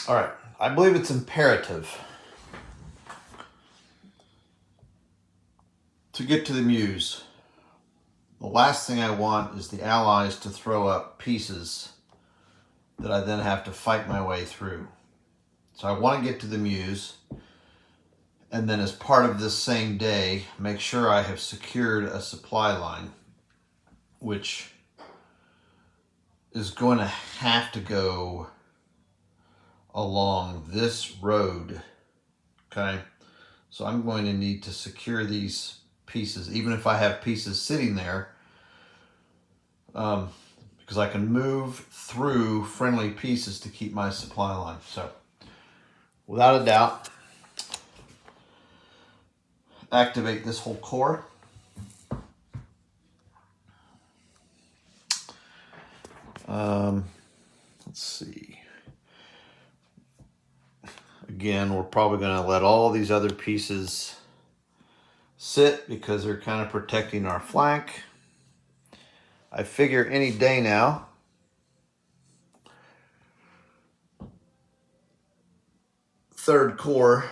All right, I believe it's imperative to get to the Meuse. The last thing I want is the Allies to throw up pieces that I then have to fight my way through. So I want to get to the Meuse, and then as part of this same day, make sure I have secured a supply line, which is going to have to go along this road, okay? So I'm going to need to secure these pieces, even if I have pieces sitting there, because I can move through friendly pieces to keep my supply line. So without a doubt, activate this whole corps. Let's see. Again, we're probably going to let all these other pieces sit because they're kind of protecting our flank. I figure any day now, XIII Corps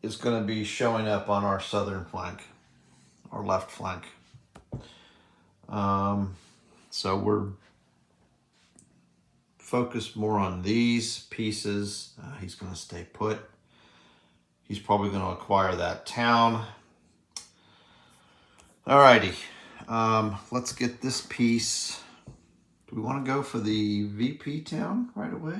is going to be showing up on our southern flank, our left flank. So we're focused more on these pieces. He's going to stay put. He's probably going to acquire that town. Alrighty, let's get this piece. Do we want to go for the VP town right away?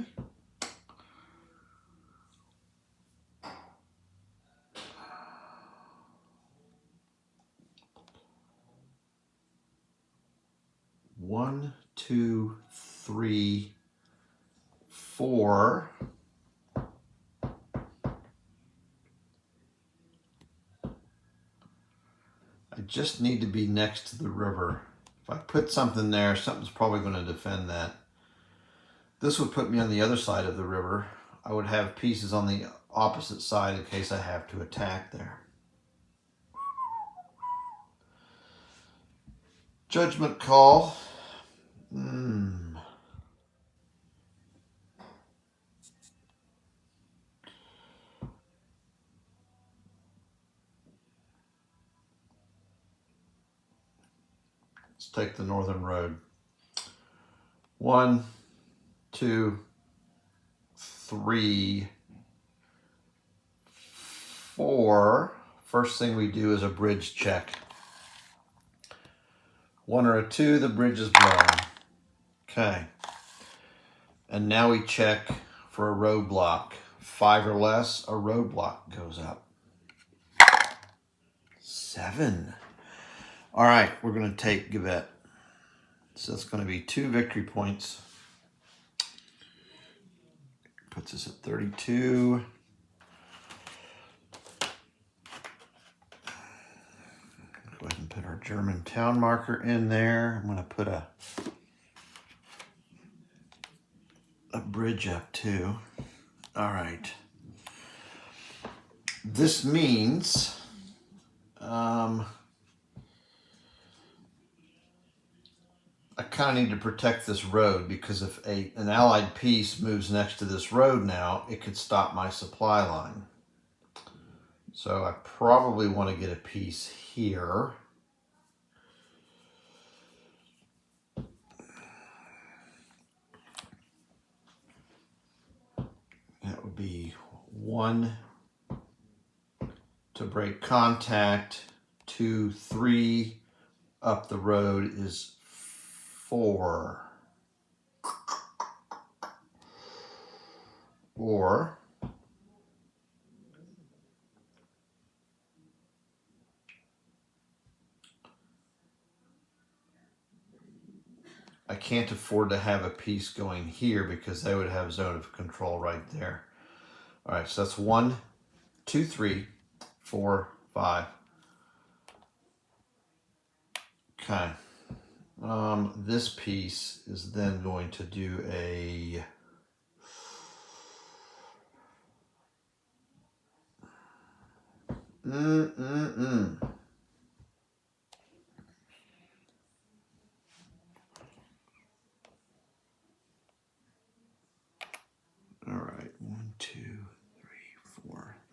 One, two, three, four. I just need to be next to the river. If I put something there, something's probably going to defend that. This would put me on the other side of the river. I would have pieces on the opposite side in case I have to attack there. Judgment call. Let's take the northern road. 1, 2, 3, 4. First thing we do is a bridge check. 1 or a 2, the bridge is blown. Okay. And now we check for a roadblock. 5 or less, a roadblock goes up. 7. All right, we're going to take Givet. So that's going to be 2 victory points. Puts us at 32. Go ahead and put our German town marker in there. I'm going to put a bridge up too. All right. This means I kind of need to protect this road, because if an allied piece moves next to this road now, it could stop my supply line. So I probably want to get a piece here. That would be 1 to break contact. 2, 3 up the road is 4. Or I can't afford to have a piece going here because they would have zone of control right there. All right, so that's 1, 2, 3, 4, 5. Okay. This piece is then going to do a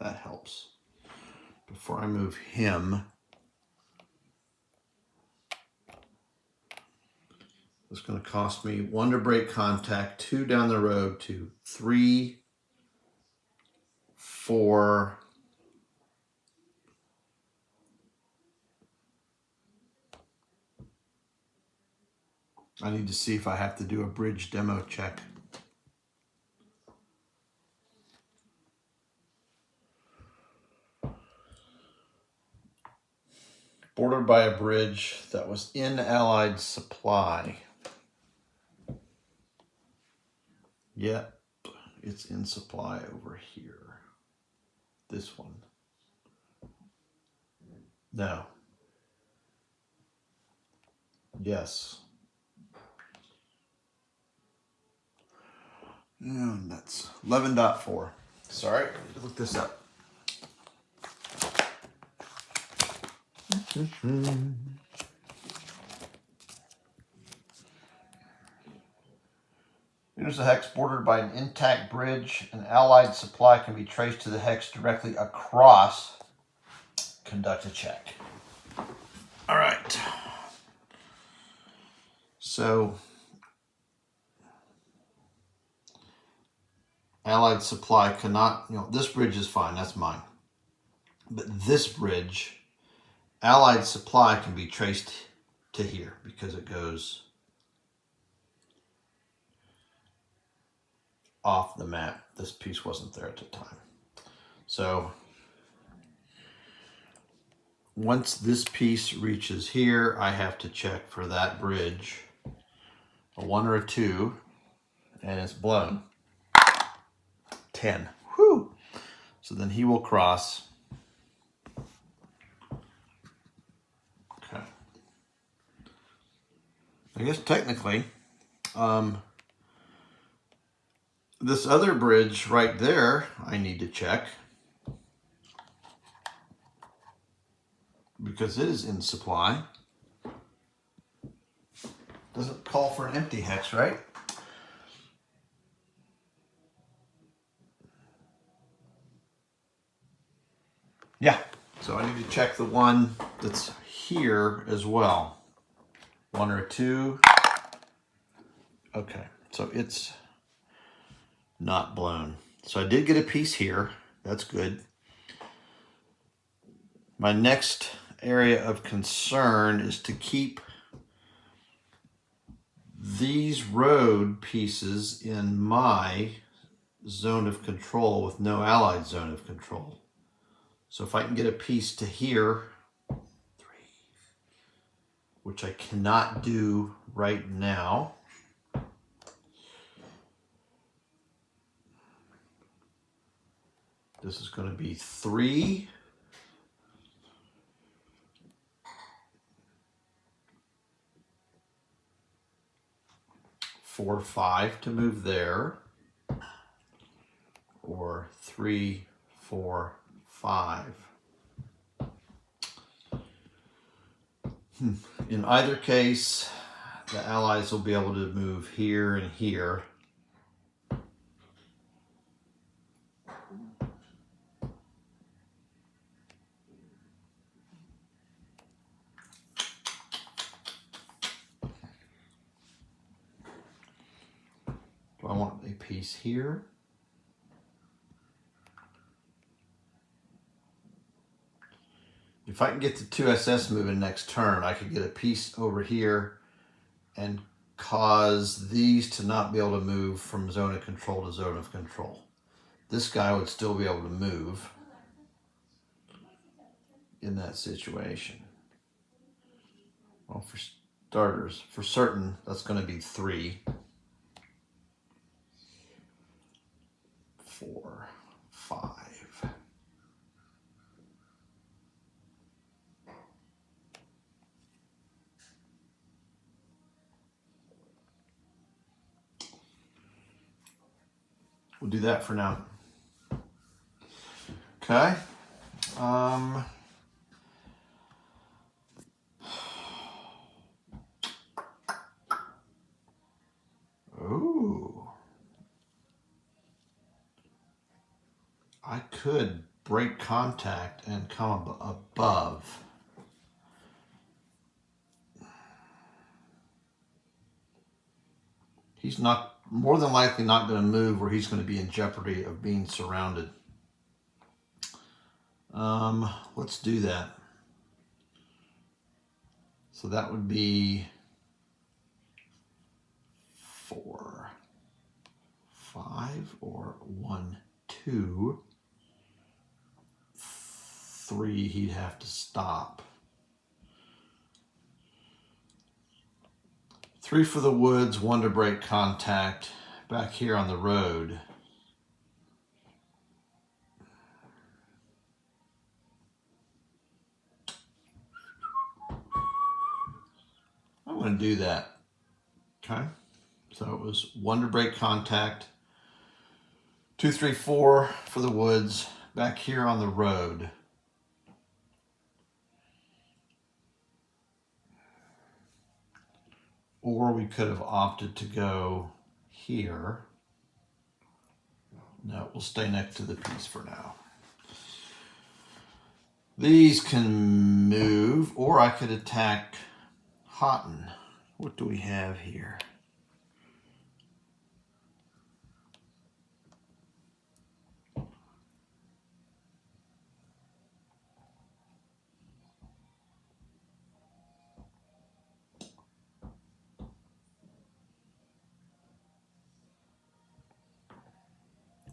That helps. Before I move him, it's going to cost me 1 to break contact, 2 down the road to 3, 4, I need to see if I have to do a bridge demo check. Bordered by a bridge that was in Allied supply. Yep, it's in supply over here. This one. No. Yes. And that's 11.4. Sorry, I need to look this up. Here's a hex bordered by an intact bridge. An Allied supply can be traced to the hex directly across. Conduct a check. All right. So, Allied supply cannot, this bridge is fine, that's mine. But this bridge, Allied supply can be traced to here because it goes off the map. This piece wasn't there at the time. So once this piece reaches here, I have to check for that bridge, a 1 or a 2, and it's blown. 10. Whew. So then he will cross. Okay. I guess technically, this other bridge right there, I need to check because it is in supply. Doesn't call for an empty hex, right? Yeah, so I need to check the one that's here as well. 1 or a 2. Okay, so it's not blown. So I did get a piece here. That's good. My next area of concern is to keep these road pieces in my zone of control with no Allied zone of control. So if I can get a piece to here, 3, which I cannot do right now. This is going to be 3. Four, 5 to move there, or 3, 4, 5. In either case, the Allies will be able to move here and here. Do I want a piece here? If I can get the 2SS moving next turn, I could get a piece over here and cause these to not be able to move from zone of control to zone of control. This guy would still be able to move in that situation. Well, for starters, for certain, that's going to be 3, 4, 5. We'll do that for now. Okay. Ooh. I could break contact and come above. He's not, more than likely not going to move where he's going to be in jeopardy of being surrounded. Let's do that. So that would be 4, 5, or 1, 2, 3. He'd have to stop. 3 for the woods, 1 to break contact back here on the road. I'm going to do that. Okay. So it was 1 to break contact, 2, 3, 4 for the woods back here on the road. Or we could have opted to go here. No, we'll stay next to the piece for now. These can move, or I could attack Houghton. What do we have here?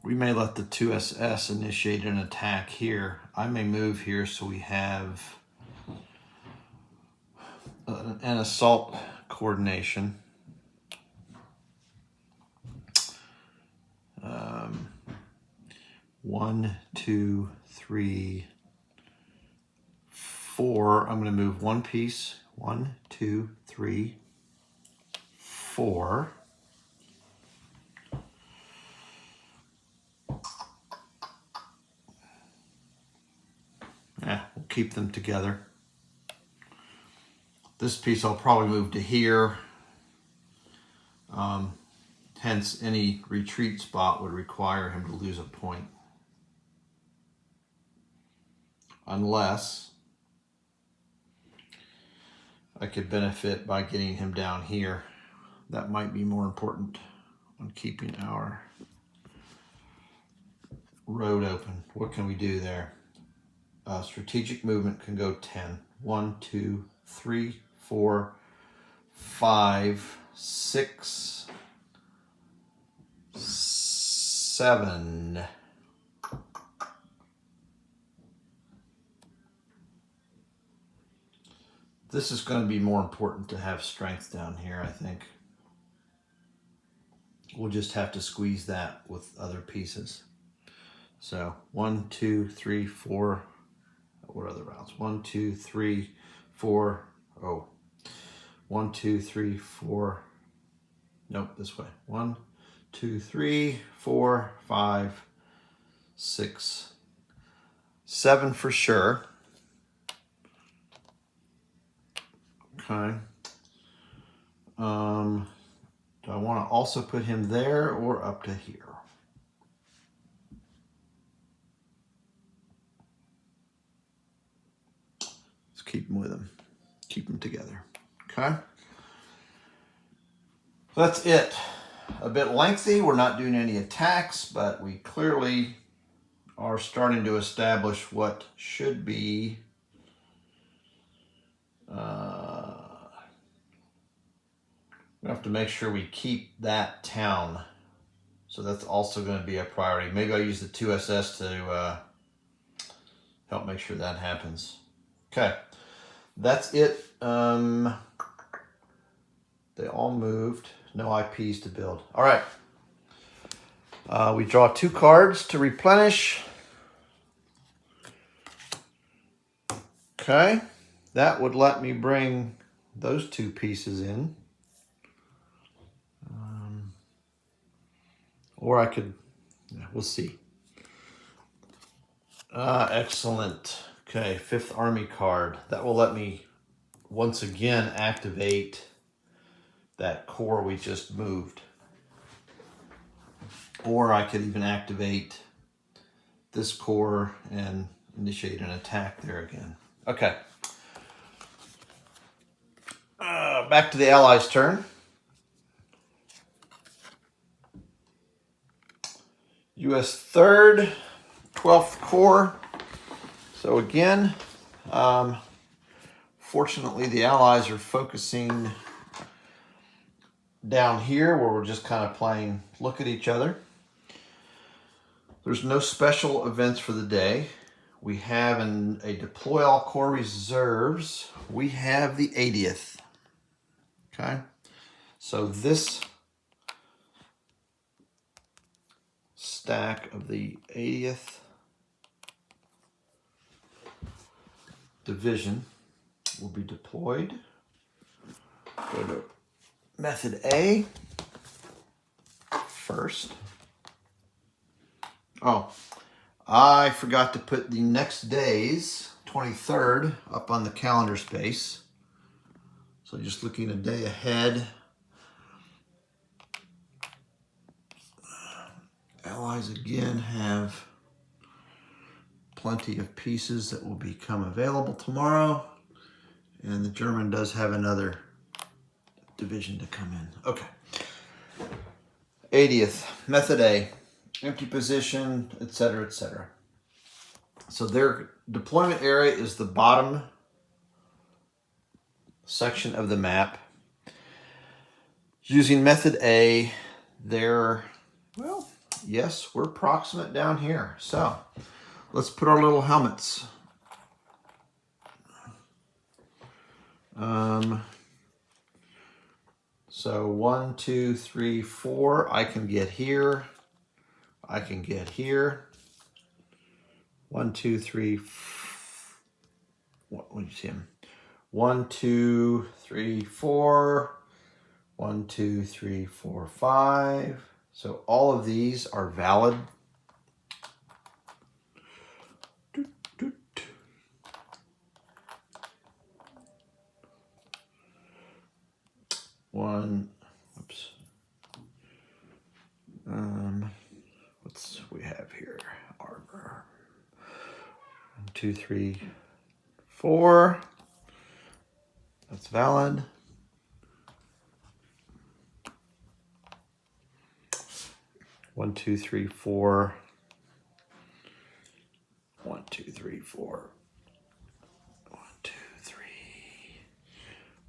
We may let the 2SS initiate an attack here. I may move here so we have an assault coordination. 1, 2, 3, 4. I'm going to move 1 piece. 1, 2, 3, 4. Yeah, we'll keep them together. This piece I'll probably move to here. Hence, any retreat spot would require him to lose a point. Unless I could benefit by getting him down here. That might be more important on keeping our road open. What can we do there? Strategic movement can go 10. 1, 2, 3, 4, 5, 6, 7. This is going to be more important to have strength down here, I think. We'll just have to squeeze that with other pieces. So 1, 2, 3, 4. What other routes? 1, 2, 3, 4. Oh, 1, 2, 3, 4. Nope, this way. 1, 2, 3, 4, 5, 6, 7 for sure. Okay. Do I want to also put him there or up to here? Let's keep him with him. Keep them together. Okay. That's it. A bit lengthy. We're not doing any attacks, but we clearly are starting to establish what should be we have to make sure we keep that town. So that's also going to be a priority. Maybe I'll use the 2SS to help make sure that happens. Okay. That's it. They all moved. No IPs to build. All right. We draw 2 cards to replenish. Okay. That would let me bring those 2 pieces in. Or I could, yeah, we'll see. Excellent. Okay, 5th Army card. That will let me once again activate that corps we just moved. Or I could even activate this corps and initiate an attack there again. Okay. Back to the Allies' turn. U.S. 3rd, 12th Corps. So again, fortunately the Allies are focusing down here where we're just kind of playing look at each other. There's no special events for the day. We have a deploy all corps reserves. We have the 80th. Okay, so this stack of the 80th division will be deployed. Go to method A first. Oh, I forgot to put the next day's 23rd up on the calendar space. So just looking a day ahead. Allies again have plenty of pieces that will become available tomorrow. And the German does have another division to come in. Okay. 80th, method A, empty position, etc., etc. So their deployment area is the bottom section of the map. Using method A, they're, well, yes, we're proximate down here. So let's put our little helmets. So 1, 2, 3, 4. I can get here. I can get here. 1, 2, 3. What would you see him? 1, 2, 3, 4. 1, 2, 3, 4, 5. So all of these are valid. Oops. What's we have here? Armor. 1, 2, 3, 4. That's valid. One, two, three, four. 1, 2, 3, 4. 1, 2, 3.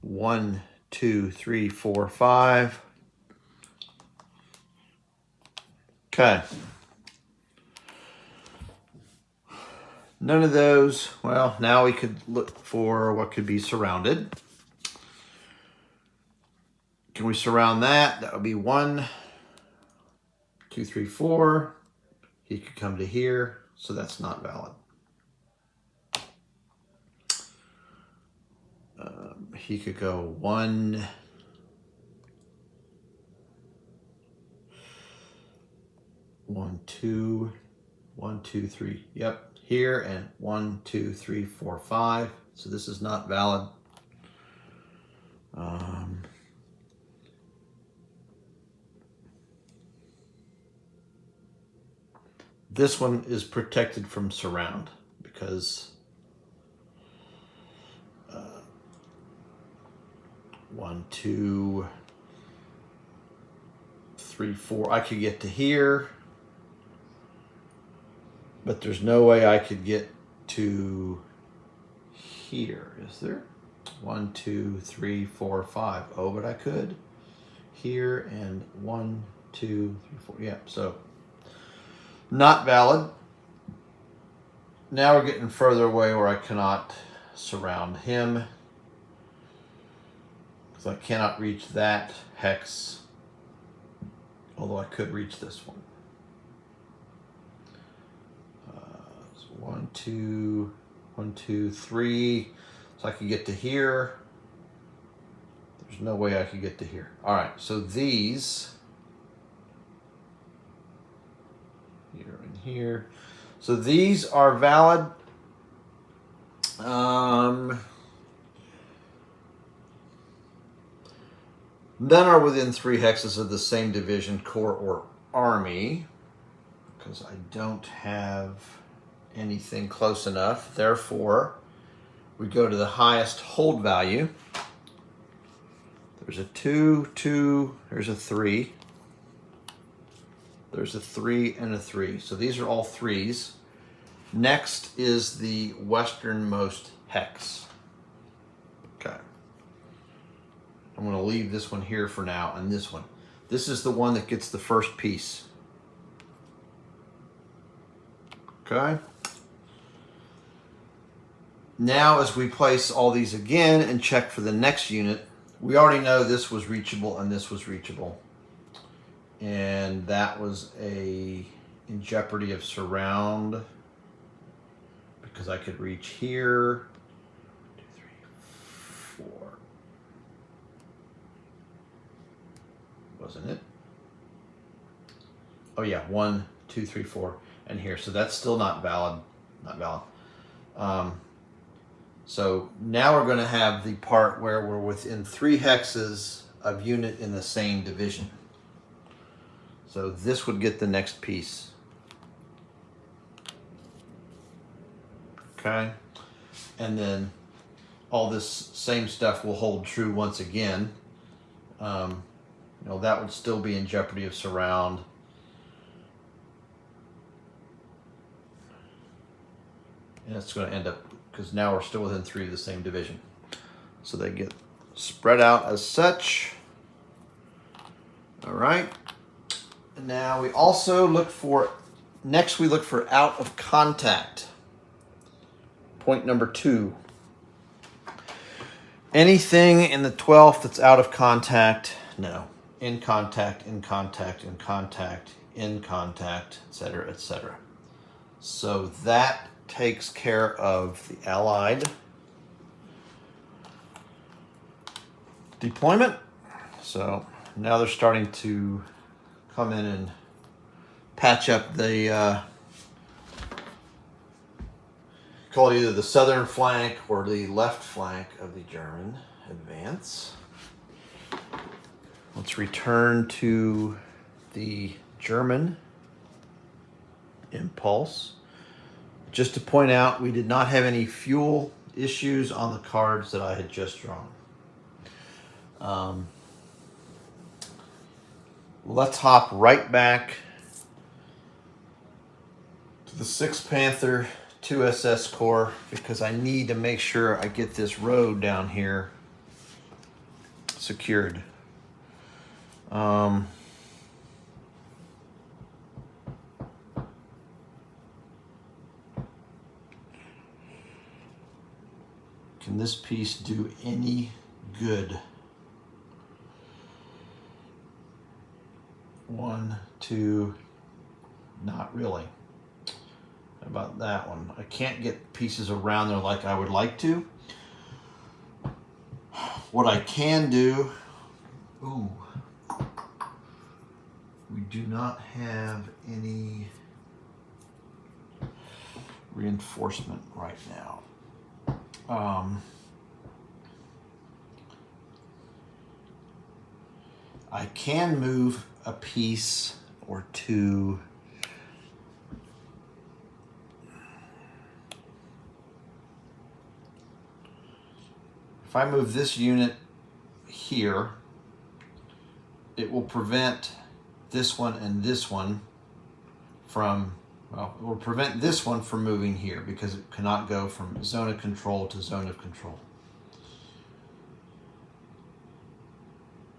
1, 2, 3, 4, 5. Okay. None of those. Well, now we could look for what could be surrounded. Can we surround that? That would be 1, 2, 3, 4. He could come to here, so that's not valid. He could go 1, 1, 2, 1, 2, 3. Yep, here, and 1, 2, 3, 4, 5. So this is not valid. This one is protected from surround because 1, 2, 3, 4. I could get to here, but there's no way I could get to here, is there? 1, 2, 3, 4, 5. Oh, but I could here, and 1, 2, 3, 4. Yeah, so not valid. Now we're getting further away where I cannot surround him because I cannot reach that hex, although I could reach this one. So 1, 2, 1, 2, 3. So I could get to here. There's no way I could get to here. All right, so these here and here. So these are valid. None are within 3 hexes of the same division, corps, or army. because I don't have anything close enough. Therefore, we go to the highest hold value. There's a 2, 2, there's a 3. There's a 3 and a 3. So these are all 3s. Next is the westernmost hex. Okay. I'm going to leave this one here for now, and this one. This is the one that gets the first piece. Okay. Now as we place all these again and check for the next unit, we already know this was reachable and this was reachable. And that was in jeopardy of surround because I could reach here. 2, 3, 4. Wasn't it? Oh yeah, 1, 2, 3, 4, and here. So that's still not valid. Not valid. So now we're going to have the part where we're within 3 hexes of unit in the same division. So this would get the next piece. Okay. And then all this same stuff will hold true once again. You know, that would still be in jeopardy of surround. And it's going to end up, because now we're still within 3 of the same division. So they get spread out as such. All right. And now we also look for, next we look for out of contact. Point number 2. Anything in the 12th that's out of contact, no. In contact, in contact, in contact, in contact, etc., etc. So that takes care of the Allied deployment. So now they're starting to come in and patch up the call it either the southern flank or the left flank of the German advance. Let's return to the German impulse. Just to point out, we did not have any fuel issues on the cards that I had just drawn. Let's hop right back to the 6th Panther 2 SS Corps because I need to make sure I get this road down here secured. Can this piece do any good? 1, 2, not really. How about that one? I can't get pieces around there like I would like to. What I can do, ooh, we do not have any reinforcement right now. I can move a piece or 2 . If I move this unit here, it will prevent this one and this one from, well, it will prevent this one from moving here because it cannot go from zone of control to zone of control.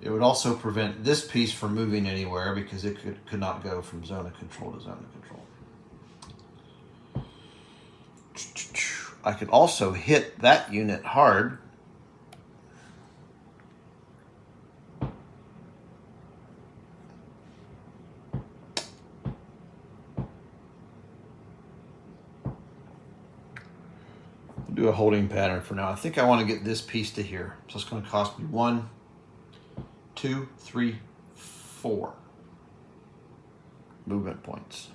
It would also prevent this piece from moving anywhere because it could not go from zone of control to zone of control. I could also hit that unit hard. Do a holding pattern for now. I think I want to get this piece to here. So it's going to cost me 1, 2, 3, 4 movement points.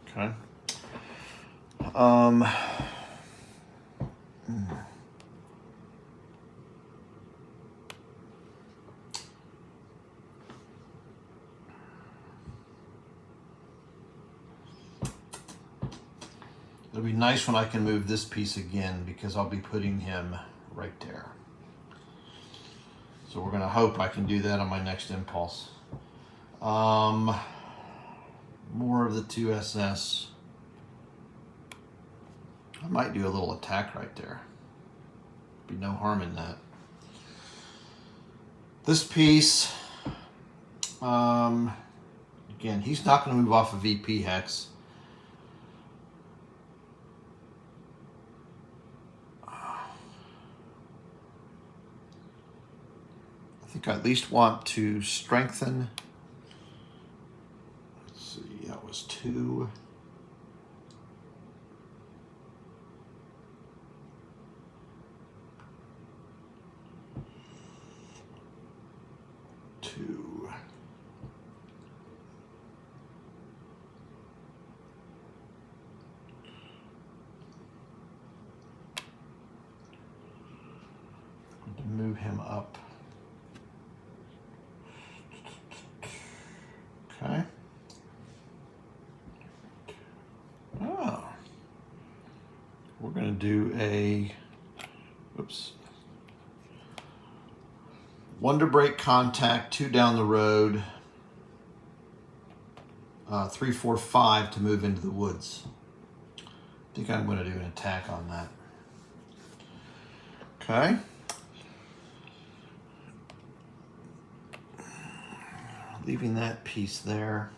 Okay. It'll be nice when I can move this piece again because I'll be putting him right there. So we're going to hope I can do that on my next impulse. More of the 2SS. I might do a little attack right there. Be no harm in that. This piece, again, he's not going to move off a VP hex. I think I at least want to strengthen. Let's see, that was 2. Move him up. Okay. Oh. We're going to do a, oops. One to break contact, 2 down the road, 3, 4, 5 to move into the woods. I think I'm going to do an attack on that. Okay. Leaving that piece there.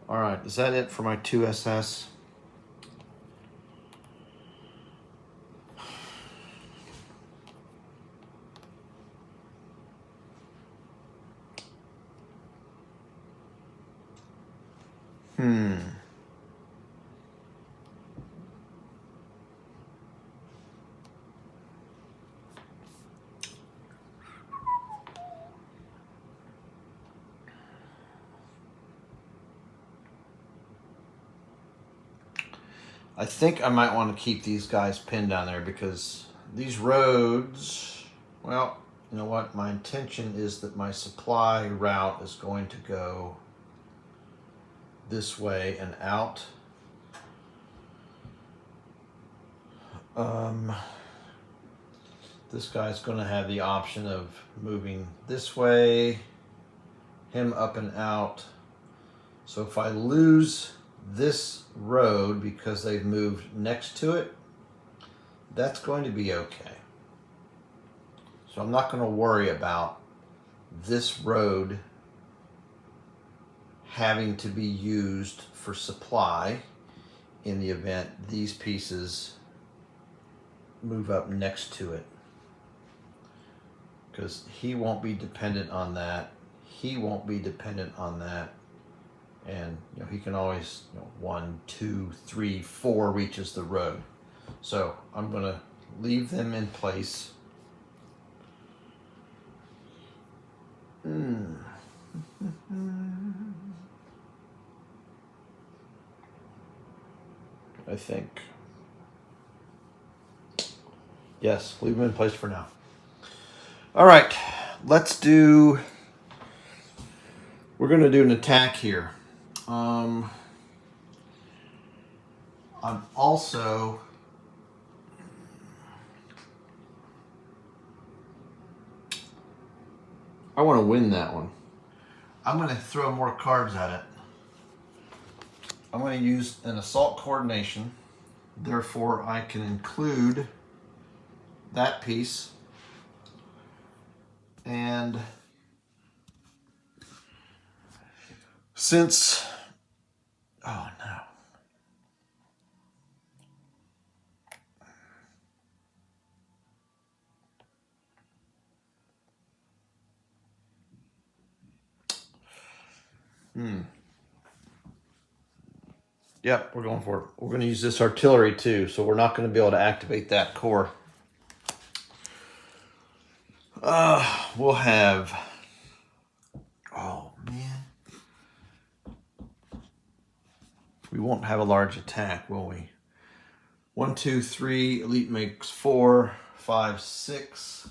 All right, is that it for my 2SS? I think I might want to keep these guys pinned down there because these roads, well, you know what? My intention is that my supply route is going to go this way and out. This guy's going to have the option of moving this way, him up and out. So if I lose this road because they've moved next to it, that's going to be okay. So I'm not going to worry about this road having to be used for supply in the event these pieces move up next to it, because he won't be dependent on that, he won't be dependent on that. And you know, he can always, 1, 2, 3, 4 reaches the road. So I'm going to leave them in place. I think. Yes, leave them in place for now. All right, let's do. We're going to do an attack here. I'm also I want to win that one. I'm going to throw more cards at it. I'm going to use an assault coordination. Therefore, I can include that piece. And since, oh no. Yep, we're going for it. We're going to use this artillery too, so we're not going to be able to activate that core. We'll have, oh man. We won't have a large attack, will we? 1, 2, 3, elite makes 4, 5, 6.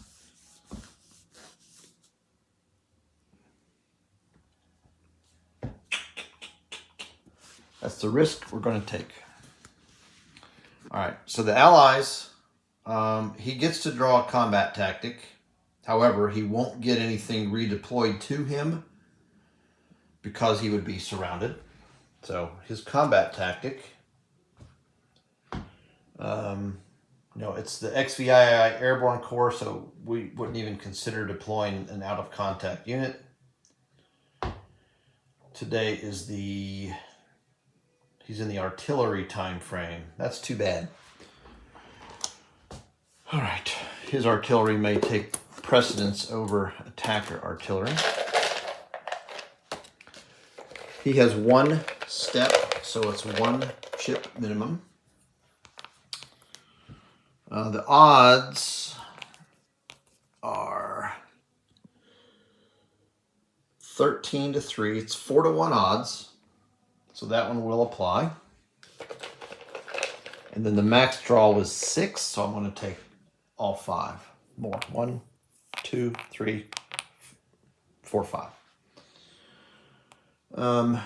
That's the risk we're going to take. All right, so the Allies, he gets to draw a combat tactic. However, he won't get anything redeployed to him because he would be surrounded. So his combat tactic, no, it's the XVII Airborne Corps, so we wouldn't even consider deploying an out-of-contact unit. Today is he's in the artillery time frame. That's too bad. All right, his artillery may take precedence over attacker artillery. He has 1 step, so it's 1 chip minimum. The odds are 13-3. It's 4-1 odds, so that one will apply. And then the max draw was 6, so I'm going to take all 5 more. 1, 2, 3, 4, 5.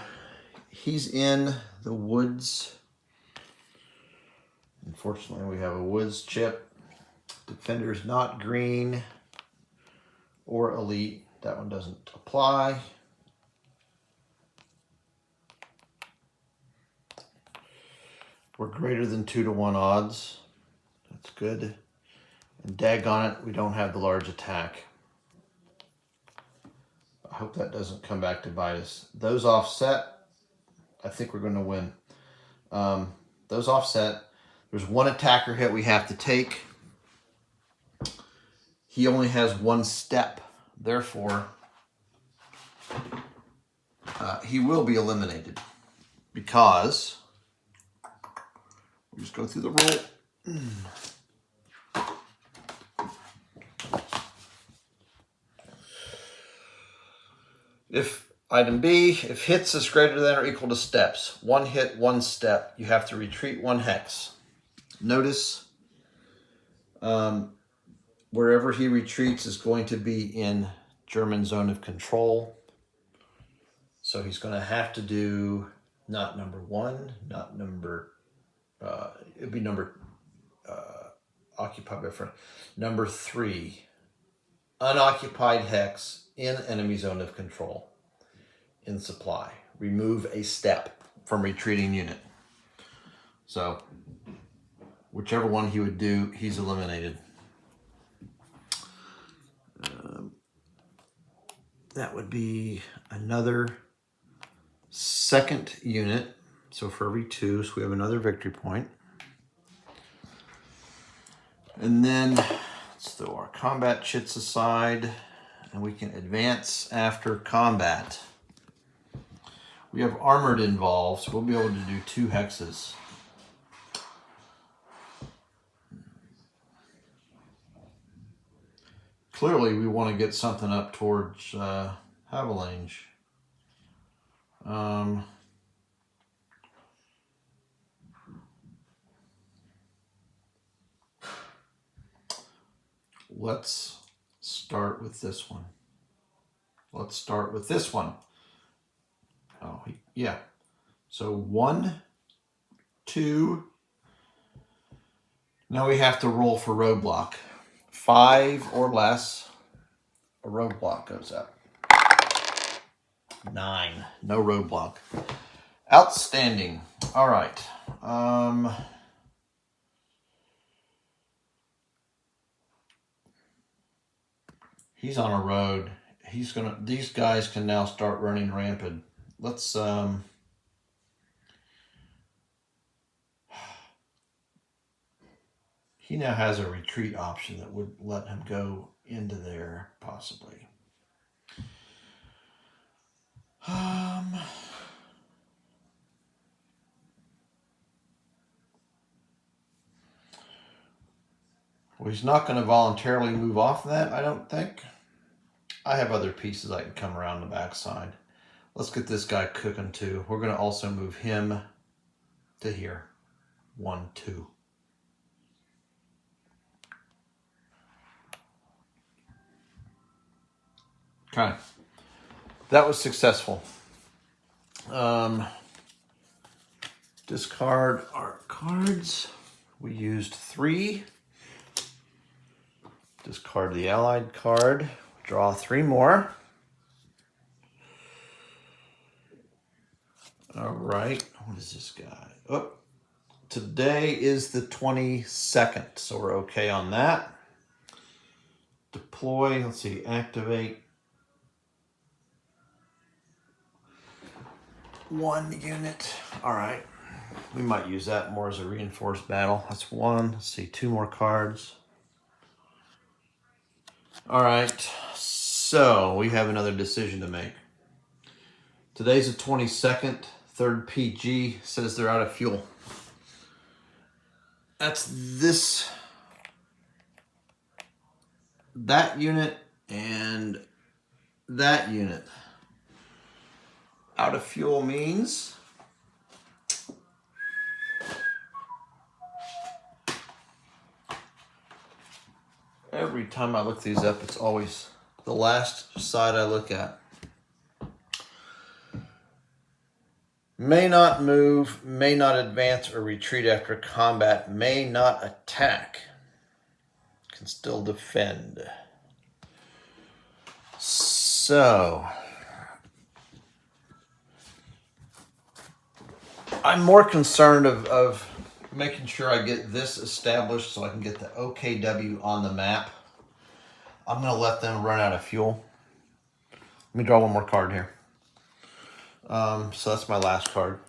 He's in the woods. Unfortunately, we have a woods chip. Defender's not green or elite. That one doesn't apply. We're greater than 2-1 odds. That's good. And daggone it, we don't have the large attack. I hope that doesn't come back to bite us. Those offset. I think we're going to win. Those offset. There's 1 attacker hit we have to take. He only has 1 step. Therefore, he will be eliminated because we just go through the rule. If item B, if hits is greater than or equal to steps, 1 hit, 1 step, you have to retreat 1 hex. Notice wherever he retreats is going to be in German zone of control. So he's going to have to do not number 1, not number, it'd be number occupied by friend. Number 3, unoccupied hex in enemy zone of control in supply. Remove a step from retreating unit. So whichever one he would do, he's eliminated. That would be another 2nd unit. So for every 2, so we have another victory point. And then let's throw our combat chits aside and we can advance after combat. We have armored involved, so we'll be able to do 2 hexes. Clearly, we want to get something up towards Havelange. Let's start with this one. Let's start with this one. Oh, yeah. So 1, 2. Now we have to roll for roadblock. 5 or less, a roadblock goes up. 9, no roadblock. Outstanding. All right. He's on a road. These guys can now start running rampant. Let's he now has a retreat option that would let him go into there, possibly. Well, he's not going to voluntarily move off that, I don't think. I have other pieces I can come around the backside. Let's get this guy cooking too. We're going to also move him to here. 1, 2. Okay. That was successful. Discard our cards. We used 3. Discard the allied card. Draw 3 more. All right. What is this guy? Oh, today is the 22nd, so we're okay on that. Deploy. Let's see. Activate 1 unit. All right. We might use that more as a reinforced battle. That's 1. Let's see. 2 more cards. All right. So we have another decision to make. Today's the 22nd. 3rd PG says they're out of fuel. That's that unit and that unit. Out of fuel means every time I look these up, it's always the last side I look at. May not move, may not advance or retreat after combat, may not attack, can still defend. So, I'm more concerned of making sure I get this established so I can get the OKW on the map. I'm going to let them run out of fuel. Let me draw 1 more card here. So that's my last card.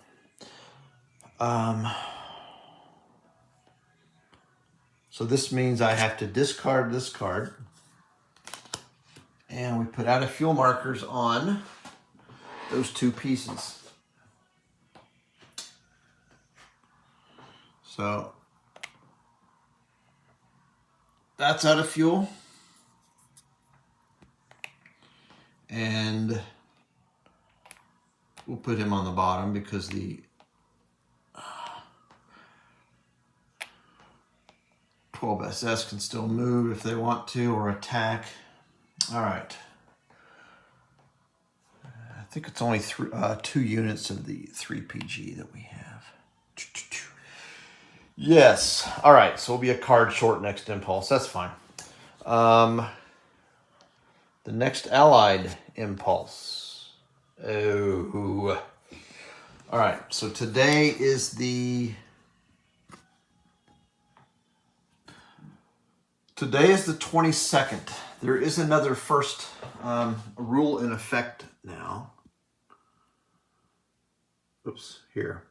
So this means I have to discard this card. And we put out of fuel markers on those 2 pieces. So that's out of fuel. And we'll put him on the bottom because the 12 SS can still move if they want to or attack. All right. I think it's only 2 units of the 3 PG that we have. Yes. All right. So we'll be a card short next impulse. That's fine. The next allied impulse. Oh. All right. So today is the 22nd. There is another first rule in effect now. Oops, here.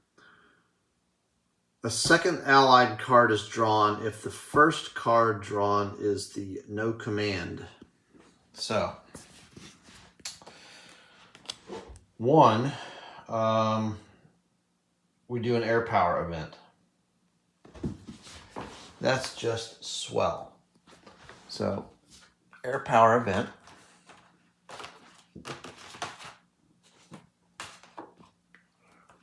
A second allied card is drawn if the first card drawn is the no command. So, 1, we do an air power event. That's just swell. So, air power event.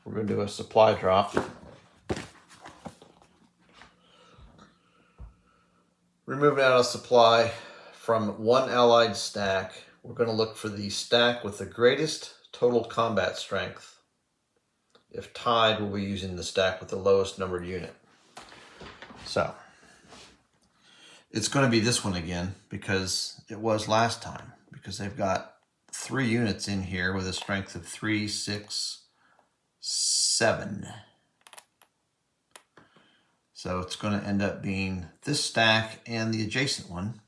We're going to do a supply drop. Removing out a supply from 1 allied stack. We're going to look for the stack with the greatest total combat strength. If tied, we'll be using the stack with the lowest numbered unit. So, it's going to be this one again because it was last time. Because they've got 3 units in here with a strength of 3, 6, 7. So it's going to end up being this stack and the adjacent one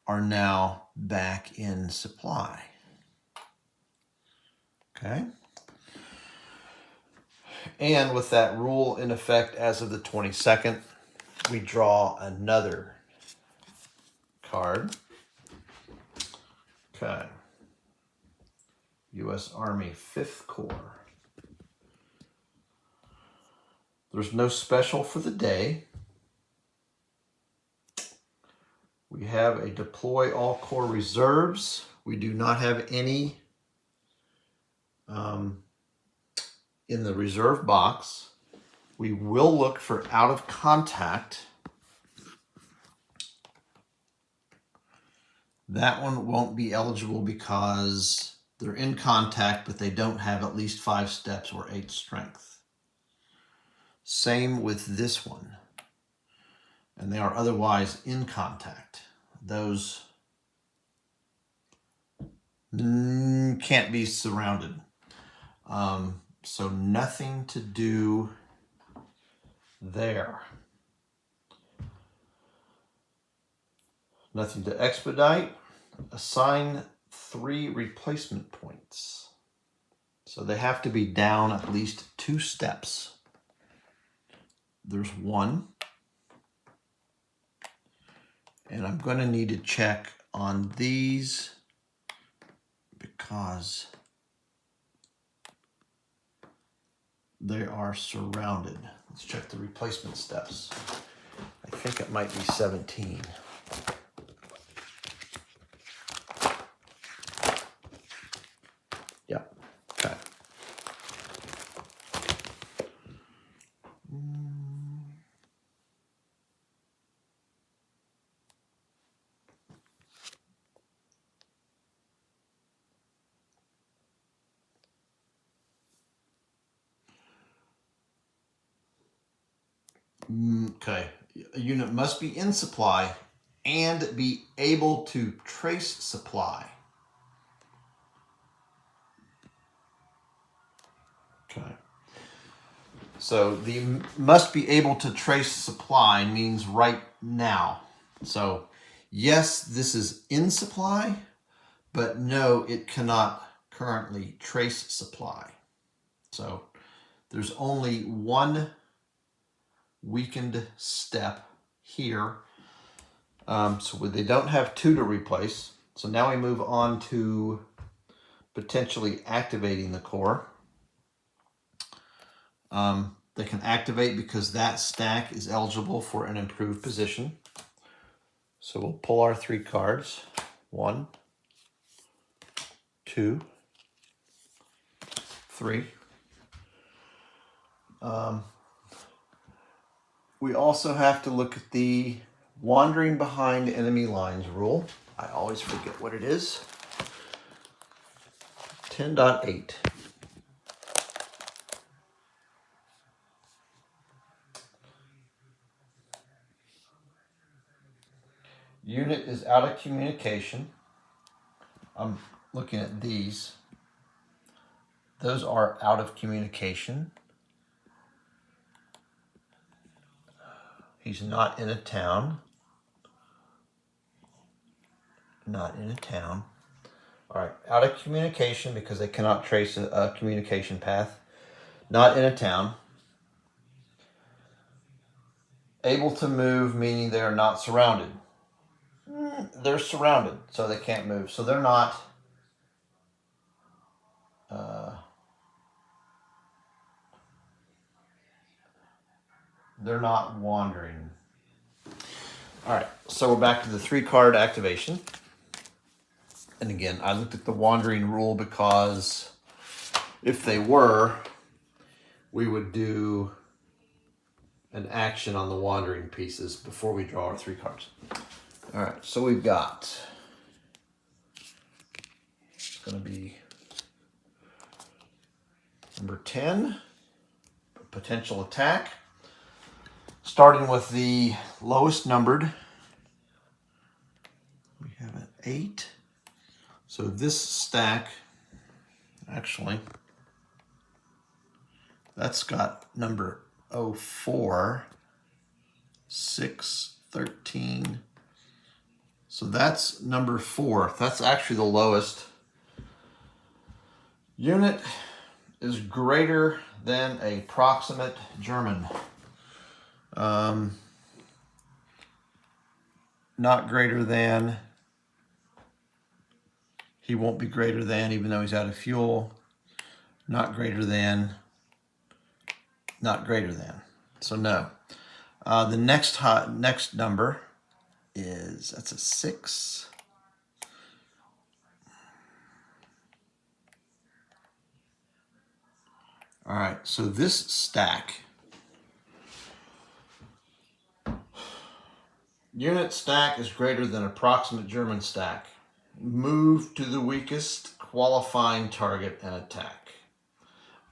are now back in supply. Okay. And with that rule in effect as of the 22nd, we draw another card. Okay. U.S. Army 5th Corps. There's no special for the day. We have a deploy all corps reserves. We do not have any in the reserve box. We will look for out of contact. That one won't be eligible because they're in contact, but they don't have at least 5 steps or 8 strength. Same with this one. And they are otherwise in contact. Those can't be surrounded. So nothing to do there. Nothing to expedite. Assign 3 replacement points. So they have to be down at least 2 steps. There's 1. And I'm going to need to check on these because they are surrounded. Let's check the replacement steps. I think it might be 17. Yep. Okay. Okay, a unit must be in supply and be able to trace supply. Okay, so the must be able to trace supply means right now. So yes, this is in supply, but no, it cannot currently trace supply. So there's only one weakened step here. So they don't have 2 to replace. So now we move on to potentially activating the Corps. They can activate because that stack is eligible for an improved position. So we'll pull our 3 cards. 1, 2, 3. We also have to look at the wandering behind enemy lines rule. I always forget what it is. 10.8. Unit is out of communication. I'm looking at these. Those are out of communication. He's not in a town. Not in a town. All right, out of communication because they cannot trace a communication path. Not in a town. Able to move, meaning they are not surrounded. They're surrounded, so they can't move. So they're not... they're not wandering. All right, so we're back to the 3-card activation. And again, I looked at the wandering rule because if they were, we would do an action on the wandering pieces before we draw our 3 cards. All right, so we've got, it's going to be number 10, potential attack. Starting with the lowest numbered, we have an 8. So this stack, actually, that's got number 04, 6, 13. So that's number 4. That's actually the lowest. Unit is greater than a proximate German. Not greater than, he won't be greater than even though he's out of fuel. Not greater than, not greater than. So no. The next number is, that's a 6. All right, so this stack, unit stack is greater than approximate German stack. Move to the weakest qualifying target and attack.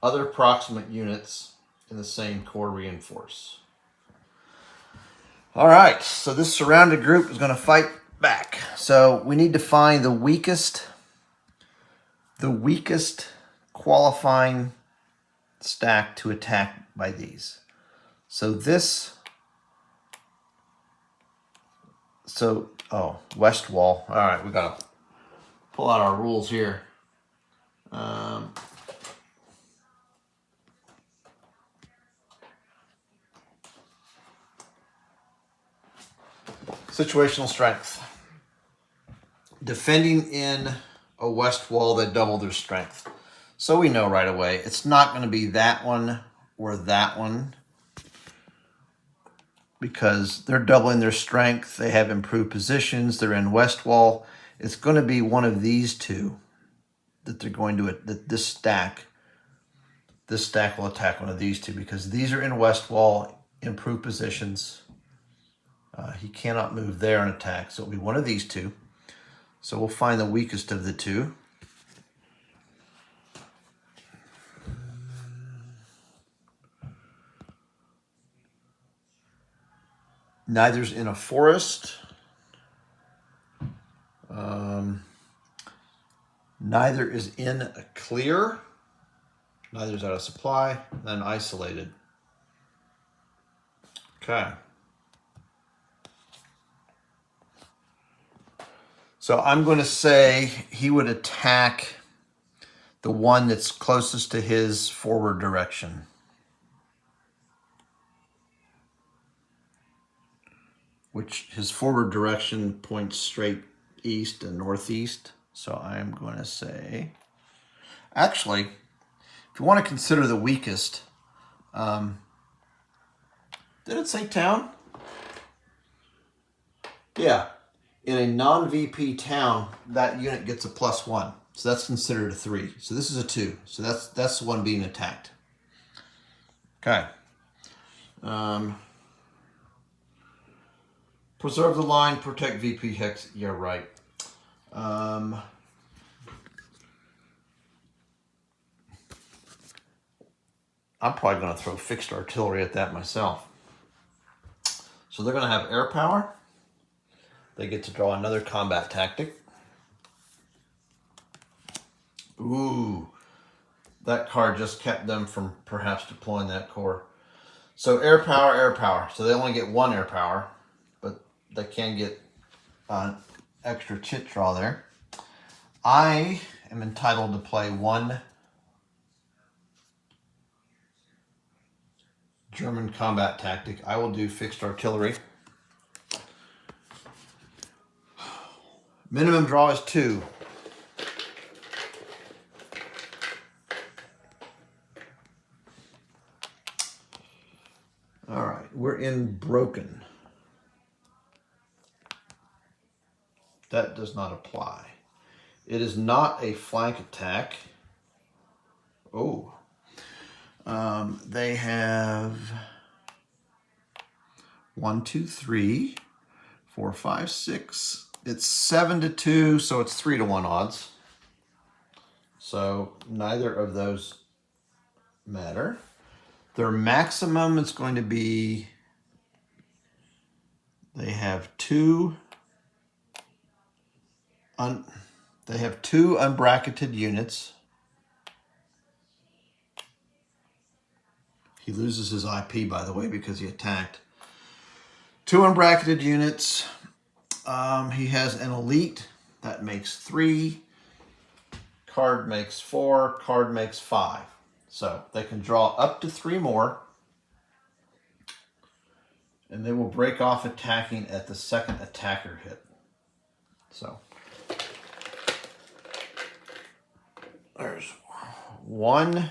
Other proximate units in the same corps reinforce. All right, so this surrounded group is going to fight back. So we need to find the weakest qualifying stack to attack by these. So west wall. All right, we got to pull out our rules here. Situational strength. Defending in a west wall, they double their strength. So we know right away it's not going to be that one or that one because they're doubling their strength. They have improved positions. They're in west wall. It's going to be one of these two that they're going to, that this stack will attack one of these two because these are in west wall, improved positions. He cannot move there and attack, so it'll be one of these two. So we'll find the weakest of the two. Neither's in a forest. Neither is in a clear. Neither's out of supply. Then isolated. Okay. So I'm going to say he would attack the one that's closest to his forward direction. Which his forward direction points straight east and northeast. So I'm going to say, actually, if you want to consider the weakest, did it say town? Yeah. In a non-VP town, that unit gets a +1. So that's considered a 3. So this is a 2. So that's the one being attacked. Okay. Preserve the line, protect VP hex. Yeah, right. I'm probably going to throw fixed artillery at that myself. So they're going to have air power. They get to draw another combat tactic. Ooh, that card just kept them from perhaps deploying that corps. So air power, air power. So they only get 1 air power, but they can get an extra chit draw there. I am entitled to play 1 German combat tactic. I will do fixed artillery. Minimum draw is 2. All right, we're in broken. That does not apply. It is not a flank attack. Oh. They have 1, 2, 3, 4, 5, 6. It's 7-2, so it's 3-1 odds. So neither of those matter. Their maximum is going to be, they have two unbracketed units. He loses his IP, by the way, because he attacked. 2 unbracketed units. He has an elite that makes 3. Card makes 4. Card makes 5. So they can draw up to 3 more. And they will break off attacking at the second attacker hit. So there's 1.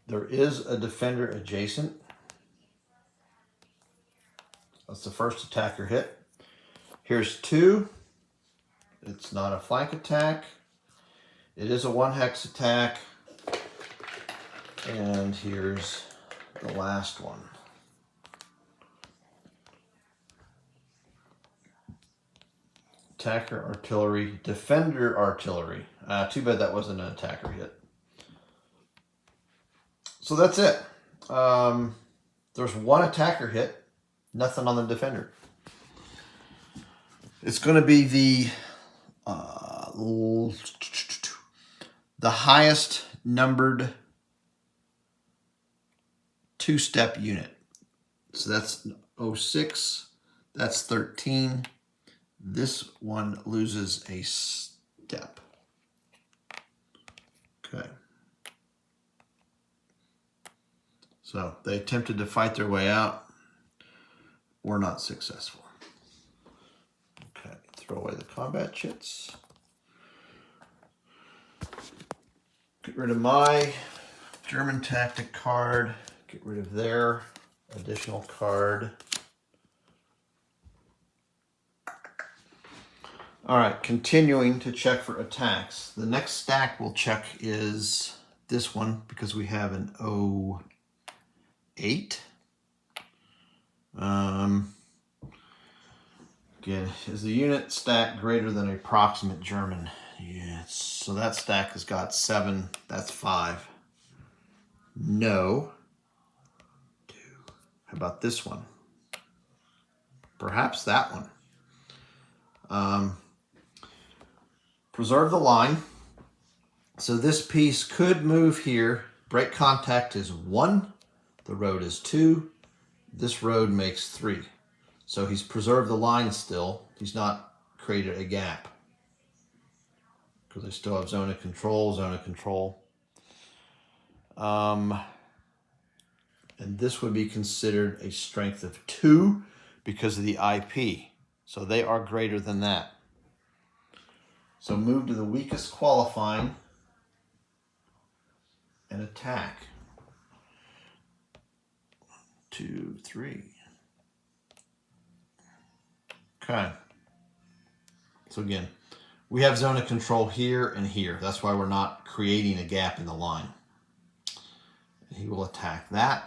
There is a defender adjacent. That's the first attacker hit. Here's 2. It's not a flank attack. It is a 1 hex attack. And here's the last one. Attacker artillery, defender artillery. Too bad that wasn't an attacker hit. So that's it. There's one attacker hit, nothing on the defender. It's going to be the highest numbered two-step unit. So that's 06, that's 13. This one loses a step. Okay. So they attempted to fight their way out. Were not successful. Okay, throw away the combat chits. Get rid of my German tactic card. Get rid of their additional card. All right, continuing to check for attacks. The next stack we'll check is this one because we have an 08. Again, is the unit stack greater than approximate German? Yes. So that stack has got 7. That's 5. No. 2. How about this one? Perhaps that one. Preserve the line. So this piece could move here. Break contact is 1. The road is 2. This road makes 3. So he's preserved the line still. He's not created a gap. Because they still have zone of control, zone of control. And this would be considered a strength of 2 because of the IP. So they are greater than that. So move to the weakest qualifying and attack. 2, 3. Okay. So again, we have zone of control here and here. That's why we're not creating a gap in the line. He will attack that.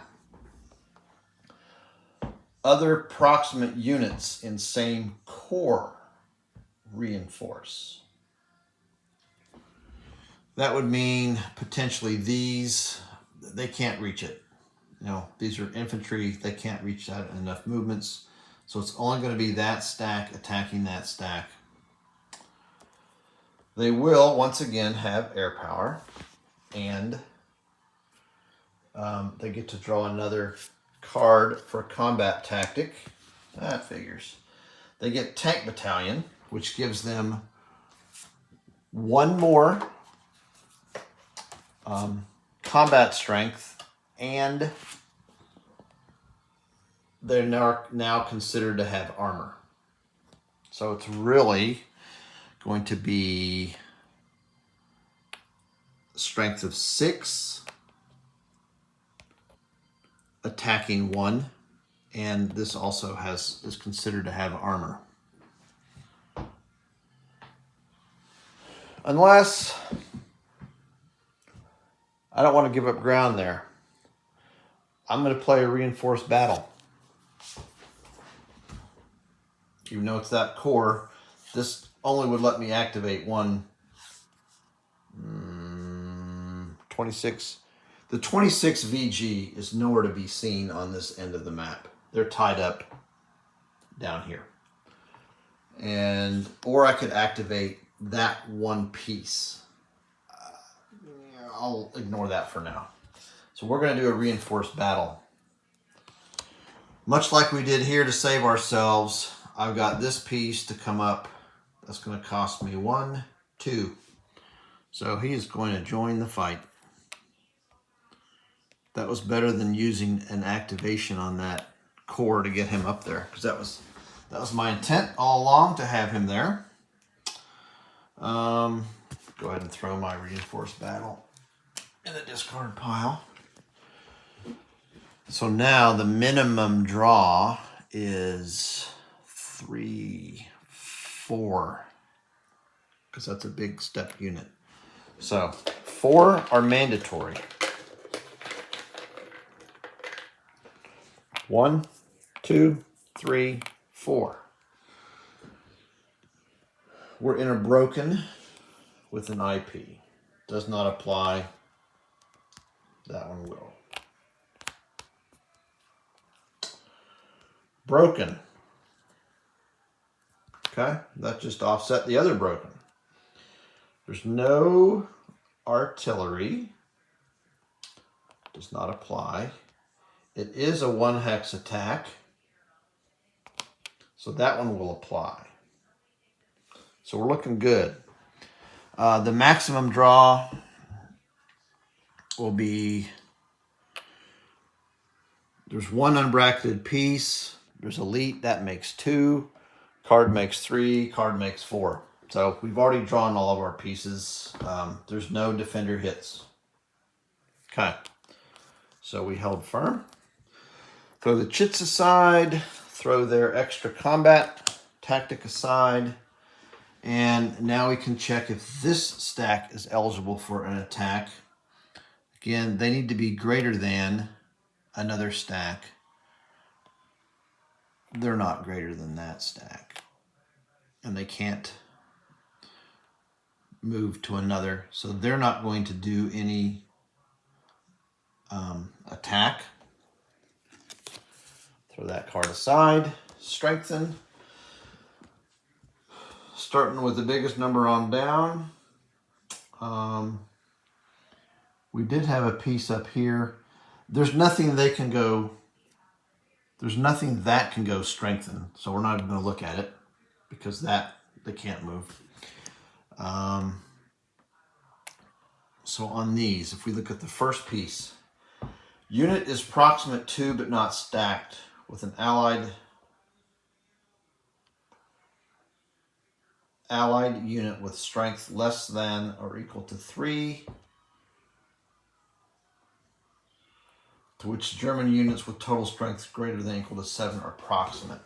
Other proximate units in same corps reinforce. That would mean potentially these, they can't reach it. You know, these are infantry, they can't reach that in enough movements. So it's only going to be that stack attacking that stack. They will, once again, have air power. And they get to draw another card for combat tactic. That figures. They get tank battalion, which gives them one more combat strength, and they're now considered to have armor. So it's really going to be strength of 6, attacking 1, and this also is considered to have armor. Unless I don't want to give up ground there, I'm going to play a reinforced battle. Even though it's that core, this only would let me activate one 26. The 26 VG is nowhere to be seen on this end of the map. They're tied up down here. Or I could activate that one piece. I'll ignore that for now. So we're going to do a reinforced battle. Much like we did here to save ourselves, I've got this piece to come up. That's going to cost me 1, 2. So he is going to join the fight. That was better than using an activation on that core to get him up there, because that was my intent all along, to have him there. Go ahead and throw my reinforced battle in the discard pile. So now the minimum draw is 3, 4, because that's a big step unit. So 4 are mandatory. 1, 2, 3, 4. We're in a broken with an IP. Does not apply. That one will. broken. Okay, that just offset the other broken. There's no artillery. Does not apply. It is a 1 hex attack, so that one will apply. So we're looking good. The maximum draw will be, there's 1 unbracketed piece, there's elite, that makes 2, card makes 3, card makes 4. So we've already drawn all of our pieces. There's no defender hits. Okay, so we held firm. Throw the chits aside, throw their extra combat tactic aside, and now we can check if this stack is eligible for an attack. Again, they need to be greater than another stack. They're not greater than that stack, and they can't move to another, so they're not going to do any attack. Throw that card aside. Strengthen. Starting with the biggest number on down. We did have a piece up here. There's nothing they can go, there's nothing that can go strengthen, so we're not even going to look at it because that they can't move. So on these, if we look at the first piece, unit is proximate to but not stacked with an allied unit with strength less than or equal to 3, to which German units with total strength greater than or equal to 7 are proximate.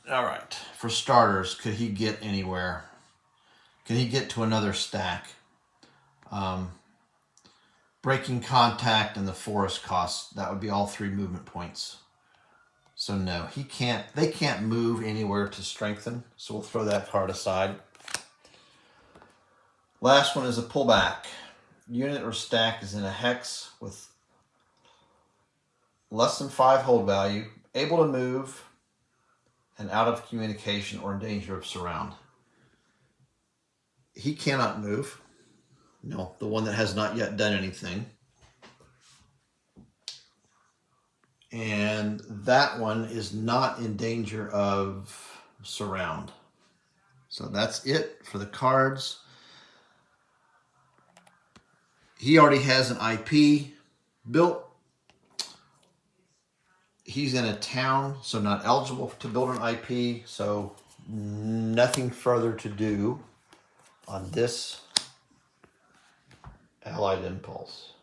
All right, for starters, could he get anywhere? Can he get to another stack? Breaking contact and the forest cost, that would be all 3 movement points. So no, he can't, they can't move anywhere to strengthen, so we'll throw that card aside. Last one is a pullback. Unit or stack is in a hex with less than 5 hold value, able to move, and out of communication or in danger of surround. He cannot move. No, the one that has not yet done anything. And that one is not in danger of surround. So that's it for the cards. He already has an IP built. He's in a town, so not eligible to build an IP. So nothing further to do on this Allied Impulse.